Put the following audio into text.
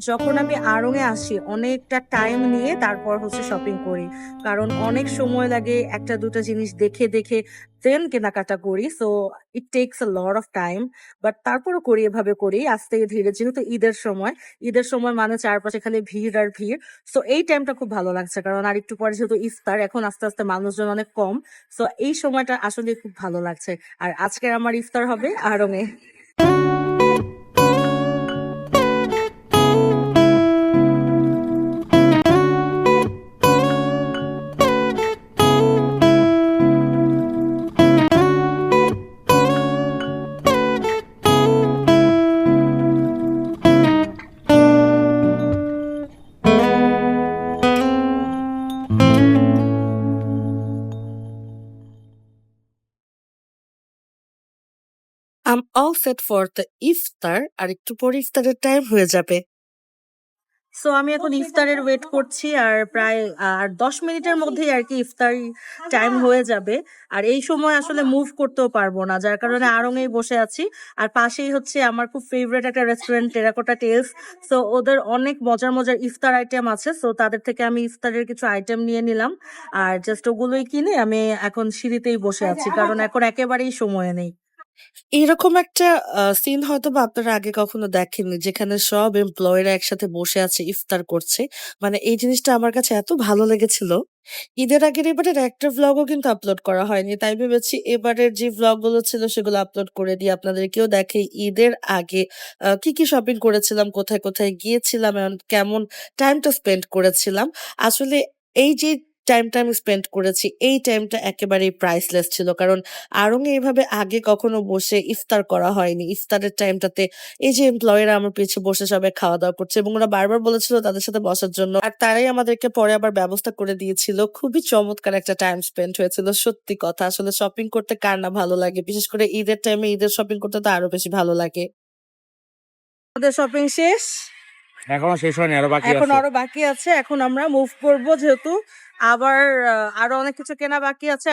যখন আমি আড়ং এ আসি অনেকটা টাইম নিয়ে তারপর হচ্ছে শপিং করি, কারণ অনেক সময় লাগে একটা দুটো জিনিস দেখে দেখে দেন কেনাকাটা করি। So it tax a lot of time, but তারপরও করি, এভাবে করি আস্তে ধীরে। যেহেতু ঈদের সময় মানে চারপাশে খালি ভিড় আর ভিড়। সো এই টাইমটা খুব ভালো লাগছে, কারণ আর একটু পরে যেহেতু ইফতার, এখন আস্তে আস্তে মানুষজন অনেক কম। সো এই সময়টা আসলে খুব ভালো লাগছে। আর আজকে আমার ইফতার হবে আড়ং এ। I'm all set for the ইফতার। আর একটু পরে ইফতারের টাইম হয়ে যাবে। সো আমি এখন ইফতারের ওয়েট করছি, আর প্রায় 10 মিনিটের মধ্যেই আর কি ইফতার টাইম হয়ে যাবে। আর এই সময় আসলে মুভ করতেও পারবো না, যার কারণে আড়ংয়েই বসে আছি। আর পাশেই হচ্ছে আমার খুব ফেভারিট একটা রেস্টুরেন্ট, টেরাকোটা টেলস। সো ওদের অনেক মজার মজার ইফতার আইটেম আছে, সো তাদের থেকে আমি ইফতারের কিছু আইটেম নিয়ে নিলাম। আর জাস্ট ওগুলোই কিনে আমি এখন সিঁড়িতেই বসে আছি, কারণ এখন একেবারেই সময় নেই। এরকম একটা সিন হয়তোবা আপনারা আগে কখনো দেখেননি, যেখানে সব এমপ্লয়িরা একসাথে বসে আছে, ইফতার করছে। মানে এই জিনিসটা আমার কাছে এত ভালো লেগেছিল। ঈদের আগের এবারের একটা ভ্লগও কিন্তু আপলোড করা হয়নি। তাই ভেবেছি এবারের যে ভ্লগগুলো ছিল সেগুলো আপলোড করে দিই। আপনাদেরকেও দেখাই ঈদের আগে কি, কি শপিং করেছিলাম, কোথায়, কোথায় গিয়েছিলাম, এবং কেমন টাইমটা স্পেন্ড করেছিলাম। আসলে এই যে টাইমটা আমি স্পেন্ড করেছি, এই টাইমটা একেবারেই প্রাইসলেস ছিল। কারণ আড়ং এ এভাবে আগে কখনো বসে ইফতার করা হয়নি। ইফতারের টাইমটাতে এই যে এমপ্লয়িরা আমার পিছে বসে সবাই খাওয়া-দাওয়া করছে, এবং ওরা বারবার বলেছিল তাদের সাথে বসার জন্য। আর তারাই আমাদেরকে পরে আবার ব্যবস্থা করে দিয়েছিল। খুবই চমৎকার একটা টাইম স্পেন্ড হয়েছিল। সত্যি কথা, আসলে শপিং করতে কার না ভালো লাগে? বিশেষ করে ঈদের টাইমে ঈদের শপিং করতে তো আরো বেশি ভালো লাগে। আমাদের শপিং শেষ, এখনো শেষ হয়নি, আরো বাকি এখন আছে। আরো বাকি আছে। এখন আমরা মুভ করব, যেহেতু আবার আরো অনেক কিছু কেনা বাকি আছে।